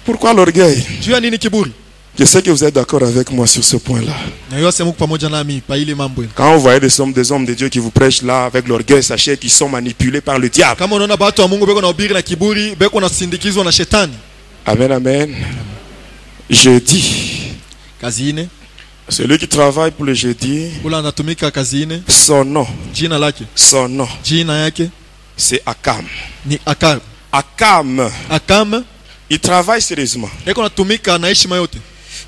Pourquoi l'orgueil? Juu ya nini kiburi? Je sais que vous êtes d'accord avec moi sur ce point-là. Na yose muko pamoja nami pa ile mambo. Quand vous voyez des hommes de Dieu qui vous prêchent là avec l'orgueil, sachez qu'ils sont manipulés par le diable. Kama unaona watu wa Mungu beko na ubiri na kiburi, beko na sindikizwa na shetani. Amen, amen. Jeudi. Kazi ine. Celui qui travaille pour le jeudi, ula anatumika kazi ine. Son nom. Jina lake. Son nom. Jina yake. C'est Akam. Ni Akam. Akam. Akam. Il travaille sérieusement. Beko natumika na heshima yote.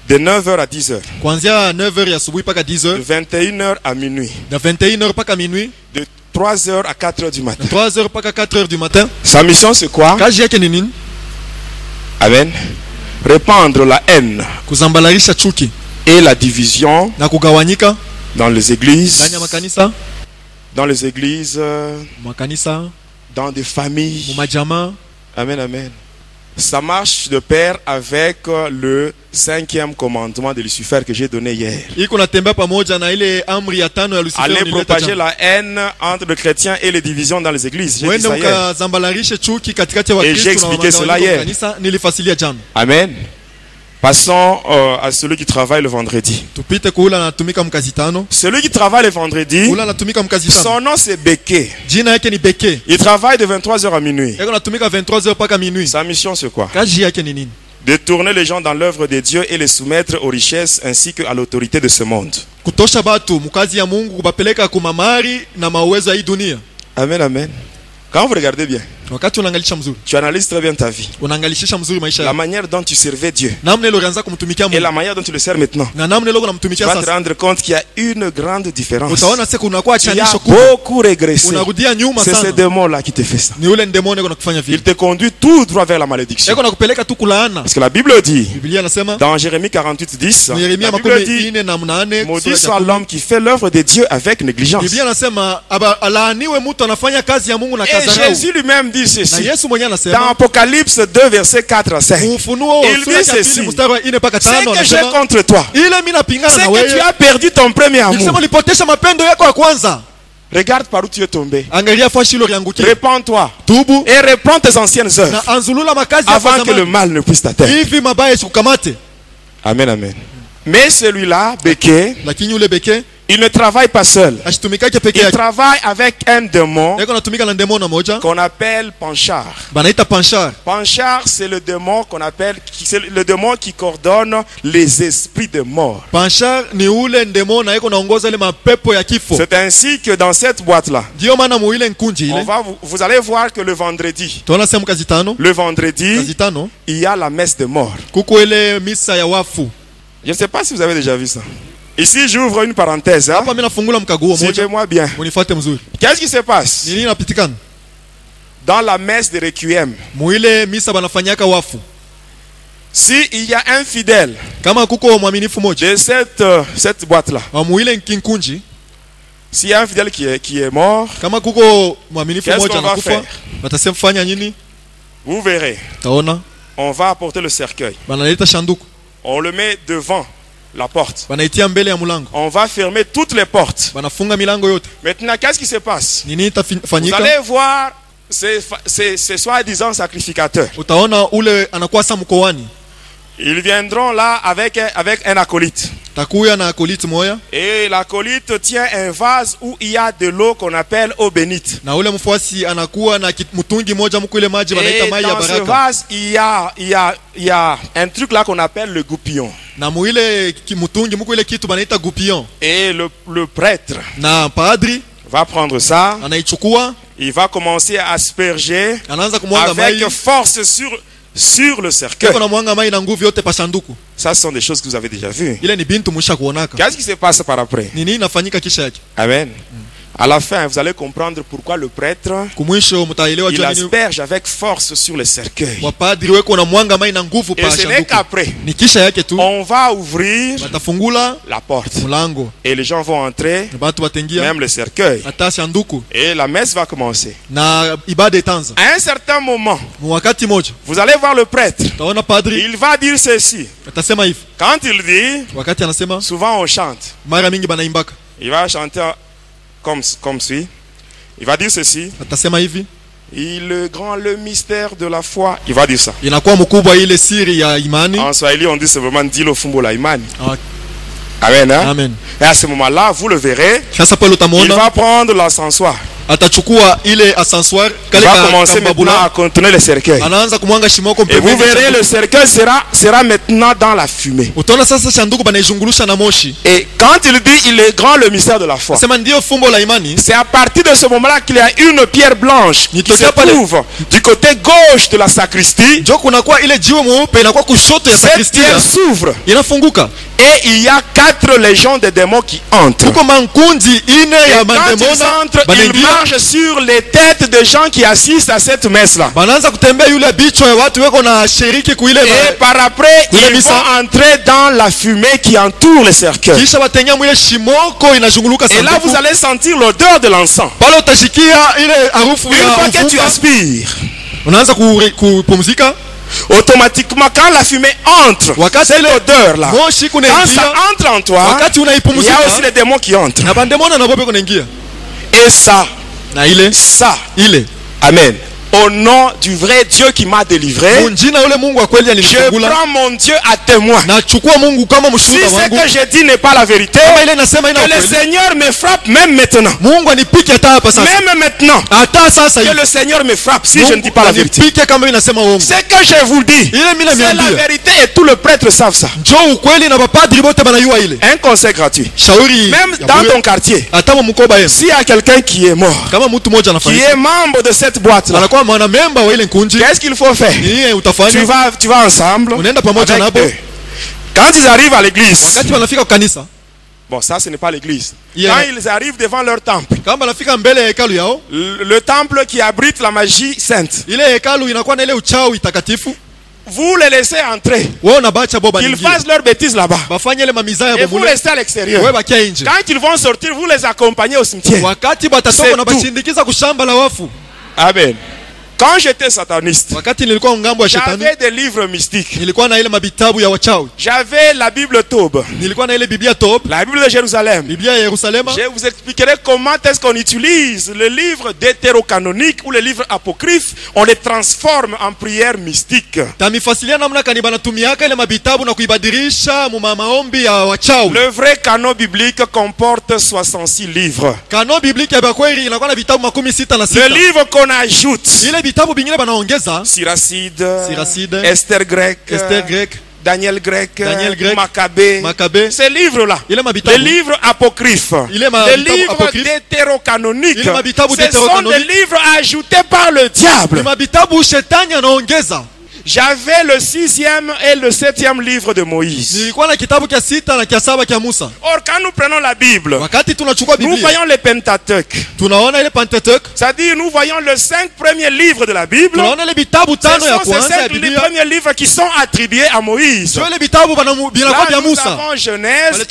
De 9h à 10h. Kuanzia 9h ya asubuhi paka 10h. De 21h à minuit. De 21h paka minuit. De 3h à 4h du matin. 3h paka 4h du matin. Sa mission c'est quoi? Kazi yake ni nini? Amen. Répandre la haine. Kuzambalarisha chuki. Et la division. Na kugawanyika. Dans les églises. Ndani ya makanisa. Dans les églises. Makanisa. Dans des familles. Mumajama. Amen, amen. Ça marche de pair avec le 5e commandement de Lucifer que j'ai donné hier. Allez propager la haine entre les chrétiens et les divisions dans les églises. J'ai dit ça hier. Et j'ai expliqué cela hier. Amen. Passons à celui qui travaille le vendredi. Celui qui travaille le vendredi, son nom c'est Beke. Il travaille de 23h à minuit. Sa mission c'est quoi? De tourner les gens dans l'œuvre de Dieu et les soumettre aux richesses ainsi qu'à l'autorité de ce monde. Amen, amen. Quand vous regardez bien, tu analyses très bien ta vie. La manière dont tu servais Dieu et la manière dont tu le sers maintenant. Tu vas te rendre compte qu'il y a une grande différence. Tu as beaucoup régressé. C'est ce démon-là qui te fait ça. Il te conduit tout droit vers la malédiction. Parce que la Bible dit, dans Jérémie 48, 10, la Bible dit, maudit soit l'homme qui fait l'œuvre de Dieu avec négligence. Et Jésus lui-même dit ceci dans Apocalypse 2 verset 4 à 5. Il dit ceci: c'est que j'ai contre toi, c'est que tu as perdu ton premier amour. Regarde par où tu es tombé. Répands-toi et reprends tes anciennes œuvres avant que le mal ne puisse t'atteindre. Amen, amen. Mais celui-là, Beke, il ne travaille pas seul. Il travaille avec un démon qu'on appelle Panchar. Panchar, c'est le démon qu'on appelle, c'est le démon qui coordonne les esprits de mort. C'est ainsi que dans cette boîte-là, vous allez voir que le vendredi, il y a la messe de mort. Je ne sais pas si vous avez déjà vu ça. Ici, j'ouvre une parenthèse. Hein? Suivez-moi bien. Qu'est-ce qui se passe dans la messe de Requiem? S'il y a un fidèle de cette boîte-là, s'il y a un fidèle qui est mort, qu'est-ce qu'on va faire? Vous verrez. On va apporter le cercueil. On le met devant la porte. On va fermer toutes les portes. Maintenant, qu'est-ce qui se passe? Vous allez voir ces soi-disant sacrificateurs. Ils viendront là avec un acolyte. Et l'acolyte tient un vase où il y a de l'eau qu'on appelle eau bénite. Et dans ce vase, il y a un truc là qu'on appelle le goupillon. Et le prêtre va prendre ça. Il va commencer à asperger avec force sur le cercueil. Ça, ce sont des choses que vous avez déjà vues. Qu'est-ce qui se passe par après? Amen. À la fin, vous allez comprendre pourquoi le prêtre il asperge avec force sur le cercueil. Et ce n'est qu'après on va ouvrir la porte et les gens vont entrer, même le cercueil, et la messe va commencer. À un certain moment, vous allez voir le prêtre, il va dire ceci. Quand il dit, souvent on chante, il va chanter comme suit. Il va dire ceci: Le mystère de la foi. Il va dire ça. En Swahili, on dit simplement Dilo Fumbo la Imani. Amen. Hein? Amen. Et à ce moment-là, vous le verrez, il va prendre l'ascensoir. Il va commencer maintenant à contenir le cercueil. Et vous verrez, le cercueil sera maintenant dans la fumée. Et quand il dit il est grand le mystère de la foi, c'est à partir de ce moment-là qu'il y a une pierre blanche qui se trouve du côté gauche de la sacristie. Cette pierre s'ouvre. Et il y a 4 légions de démons qui entrent. Et quand ils entrent, ils marchent sur les têtes des gens qui assistent à cette messe-là. Et par après, ils vont entrer dans la fumée qui entoure le cercueil. Et là, vous allez sentir l'odeur de l'encens. Une fois que tu aspires, automatiquement, quand la fumée entre, c'est l'odeur là. Quand ça entre en toi, il y a aussi les démons qui entrent. Et ça, amen. Au nom du vrai Dieu qui m'a délivré, je prends mon Dieu à témoin. Si ce que je dis n'est pas la vérité, que le Seigneur me frappe même maintenant. Même maintenant, que le Seigneur me frappe si je ne dis pas la vérité. Ce que je vous dis, c'est la vérité et tout le prêtre savent ça. Un conseil gratuit. Même dans ton quartier, s'il y a quelqu'un qui est mort, qui est membre de cette boîte là, qu'est-ce qu'il faut faire? Tu vas ensemble avec eux. Quand ils arrivent à l'église, bon, ça ce n'est pas l'église. Quand ils arrivent devant leur temple, le temple qui abrite la magie sainte, vous les laissez entrer. Qu'ils fassent leurs bêtises là-bas. Et vous restez à l'extérieur. Quand ils vont sortir, vous les accompagnez au cimetière. C'est tout. Amen. Quand j'étais sataniste, j'avais des livres mystiques. J'avais la Bible Taube, la Bible de Jérusalem. Je vous expliquerai comment est-ce qu'on utilise le livre deutérocanonique ou les livres apocryphes. On les transforme en prières mystiques. Le vrai canon biblique comporte 66 livres. Le livre qu'on ajoute, Siracide, Esther grec, Daniel grec, Maccabée. Ces livres-là, les livres apocryphes, les livres deutérocanoniques, ce sont des livres ajoutés par le diable. J'avais le 6e et le 7e livre de Moïse. Or, quand nous prenons la Bible, nous voyons le Pentateuque. C'est-à-dire, nous voyons les 5 premiers livres de la Bible. Ce sont ces 5 premiers livres qui sont attribués à Moïse. Là, nous avons Genèse,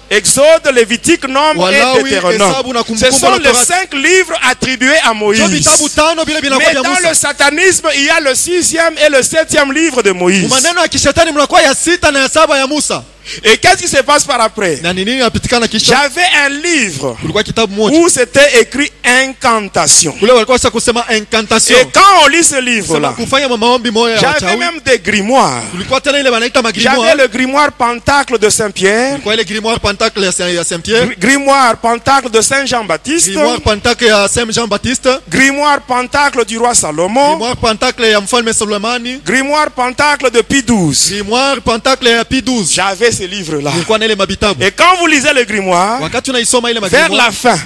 Exode, Lévitique, Nombre et Deutéronome. Ce sont les 5 livres attribués à Moïse. Mais dans le satanisme, il y a le 6e et le 7e livre de Moïse. Et qu'est-ce qui se passe par après? J'avais un livre où c'était écrit incantation. Et quand on lit ce livre-là, j'avais même des grimoires. J'avais le grimoire Pentacle de Saint-Pierre, grimoire Pentacle de Saint-Jean-Baptiste, grimoire Pentacle du roi Salomon, grimoire Pentacle de Pie XII. J'avais ces livres-là. Et quand vous lisez le grimoire, vers la fin,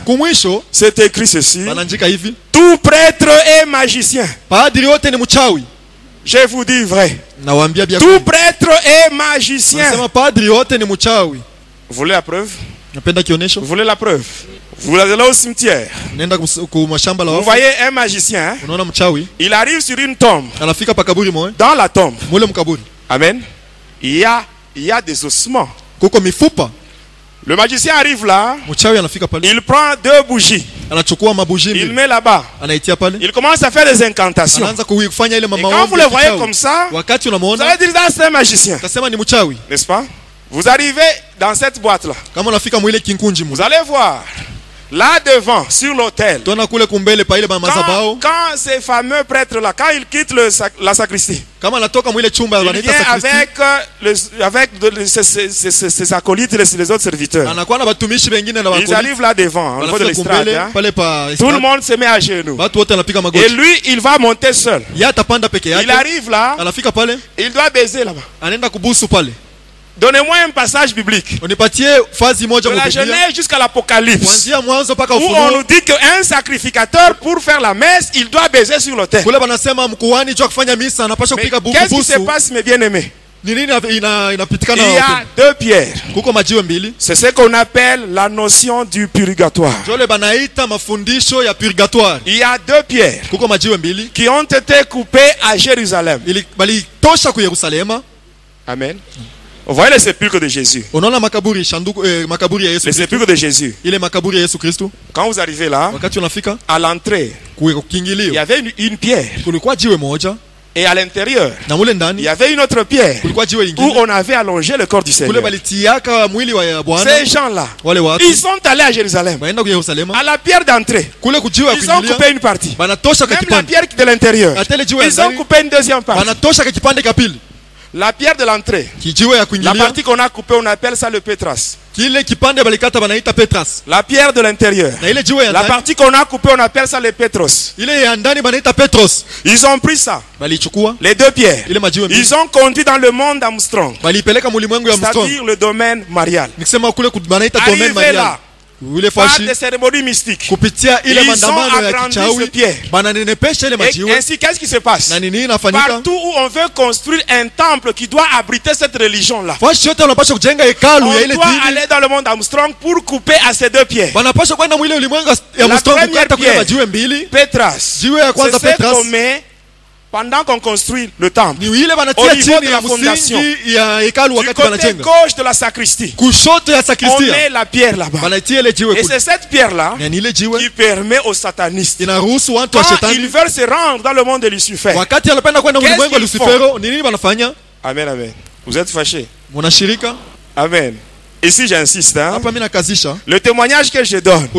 c'est écrit ceci: tout prêtre est magicien. Je vous dis vrai. Tout prêtre est magicien. Vous voulez la preuve? Vous voulez la preuve? Vous allez au cimetière. Vous voyez un magicien, hein? Il arrive sur une tombe. Dans la tombe, amen, il y a des ossements. Le magicien arrive là. Il prend 2 bougies. Il met là-bas. Il commence à faire des incantations. Et quand vous le voyez comme ça, vous allez dire ça, c'est un magicien. N'est-ce pas? Vous arrivez dans cette boîte là. Vous allez voir. Là devant, sur l'autel. Quand ces fameux prêtres-là, quand ils quittent la sacristie, il vient avec ses acolytes et les autres serviteurs. Ils arrivent là devant, au niveau de l'estrade. Tout le monde se met à genoux. Et lui, il va monter seul. Il arrive là, il doit baiser là-bas. Donnez-moi un passage biblique. De la Genèse jusqu'à l'Apocalypse. Où on nous dit qu'un sacrificateur, pour faire la messe, il doit baiser sur l'autel. Mais qu'est-ce qui se passe, mes bien-aimés? Il y a deux pierres. C'est ce qu'on appelle la notion du purgatoire. Il y a deux pierres qui ont été coupées à Jérusalem. Amen. Vous voyez le sépulcre de Jésus. Le sépulcre de Jésus. Quand vous arrivez là, à l'entrée, il y avait une pierre. Et à l'intérieur, il y avait une autre pierre où on avait allongé le corps du Seigneur. Ces gens-là, ils sont allés à Jérusalem. À la pierre d'entrée, ils ont coupé une partie. Même la pierre de l'intérieur, ils ont coupé une deuxième partie. La pierre de l'entrée, la partie qu'on a coupée, on appelle ça le pétras. La pierre de l'intérieur, la partie qu'on a coupée, on appelle ça le pétros. Ils ont pris ça, les deux pierres. Ils ont conduit dans le monde Armstrong, c'est-à-dire le domaine marial. Arrivé là, par des cérémonies mystiques, ils ont agrandi ce pierre. Et ainsi, qu'est-ce qui se passe? Partout où on veut construire un temple qui doit abriter cette religion-là, on doit aller dans le monde Armstrong pour couper à ces deux pierres. La première pierre, Pétras, c'est ce qu'on met pendant qu'on construit le temple, au niveau de la fondation, du côté gauche de la sacristie, on met la pierre là-bas. Et c'est cette pierre-là qui permet aux satanistes, quand ils veulent se rendre dans le monde de Lucifer, qu'est-ce qu'ils font? Amen, amen. Vous êtes fâchés? Amen. Ici j'insiste, hein? Le témoignage que je donne,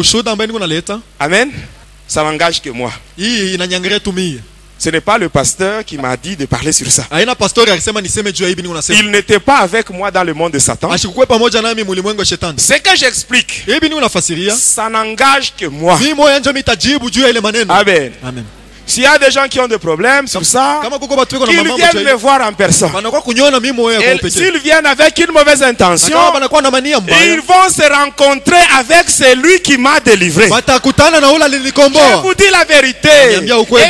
amen, ça n'engage que moi. Ce n'est pas le pasteur qui m'a dit de parler sur ça. Il n'était pas avec moi dans le monde de Satan. Ce que j'explique, ça n'engage que moi. Amen. Amen. S'il y a des gens qui ont des problèmes sur ça, qu'ils viennent me voir en personne. Et s'ils viennent avec une mauvaise intention, ils vont se rencontrer avec celui qui m'a délivré. Je vous dis la vérité. Et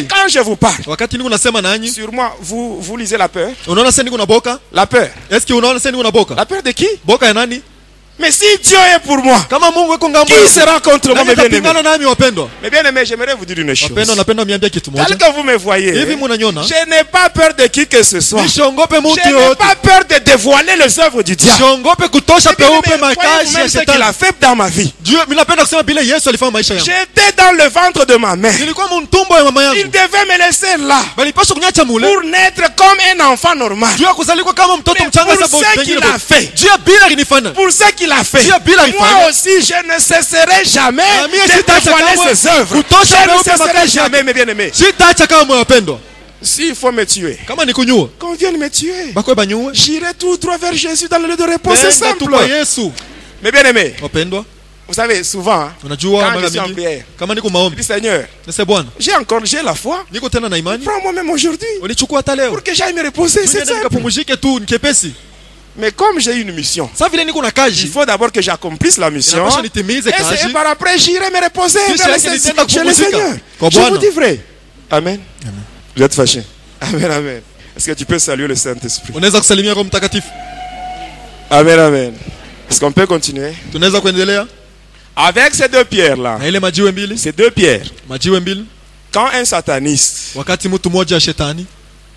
quand je vous parle, sur moi, vous lisez la peur. La peur. La peur de qui? Mais si Dieu est pour moi, qui sera contre moi, mes bien-aimés? Mes bien-aimés, j'aimerais vous dire une chose. Tel que vous me voyez, je n'ai pas peur de qui que ce soit. Je n'ai pas peur de dévoiler les œuvres du diable. Voyez-vous ce qu'il a fait dans ma vie. J'étais dans le ventre de ma mère. Il devait me laisser là pour naître comme un enfant normal. Mais pour ce qu'il a fait, pour ce qu'il a fait, moi aussi je ne cesserai jamais de dévoiler ses œuvres. Je ne cesserai jamais, mes bien-aimés. S'il faut me tuer, qu'on vienne me tuer, j'irai tout droit vers Jésus dans le lieu de repos. C'est simple. Mes bien-aimés, vous savez, souvent, quand je suis en prière, je dis Seigneur, j'ai la foi. Prends-moi même aujourd'hui pour que j'aille me reposer. C'est simple. Mais comme j'ai une mission, il faut d'abord que j'accomplisse la mission. Et par après, j'irai me reposer chez le Seigneur. Je vous dis vrai. Amen. Vous êtes fâchés? Amen, amen. Est-ce que tu peux saluer le Saint-Esprit? Amen, amen. Est-ce qu'on peut continuer? Avec ces deux pierres-là, ces deux pierres, quand un sataniste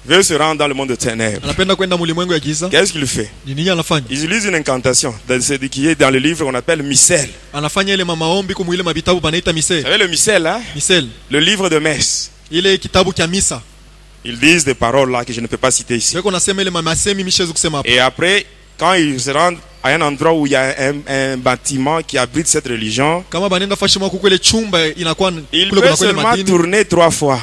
veut se rendre dans le monde de ténèbres, qu'est-ce qu'il fait? Il utilise une incantation qui est dans le livre qu'on appelle Missel. Vous savez le Missel, hein? Le livre de messe. Ils disent des paroles là que je ne peux pas citer ici. Et après, quand ils se rendent à un endroit où il y a un bâtiment qui abrite cette religion, il peut seulement tourner 3 fois.